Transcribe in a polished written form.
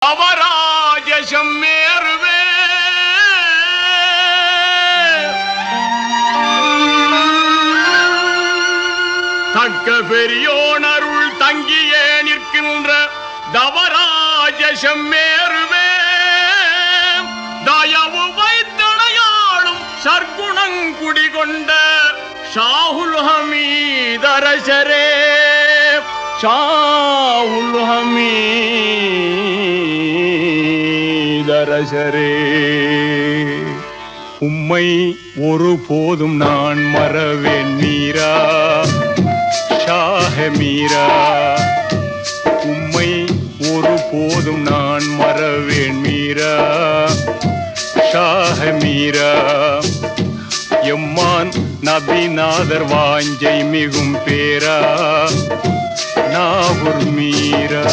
அவராஜம் மேறுவே தக்க பெரியோனருள் தங்கியே நிற்கின்ற தவராஜம் மேறுவே தயவு வைத்தடையாளும் சர்க்குணங்குடி கொண்ட ஷாஹுல் ஹமீதரசரே ஷாஹுல் ஹமீதரசரே உம்மை ஒரு போதும் நான் மறவேன் மீரா ஷாஹ மீரா உம்மை ஒரு போதும் நான் மறவேன் மீரா ஷாஹ மீரா எம்மான் நபிநாதர் வாஞ்சை மிகும் பேரா நாகூர் மீரா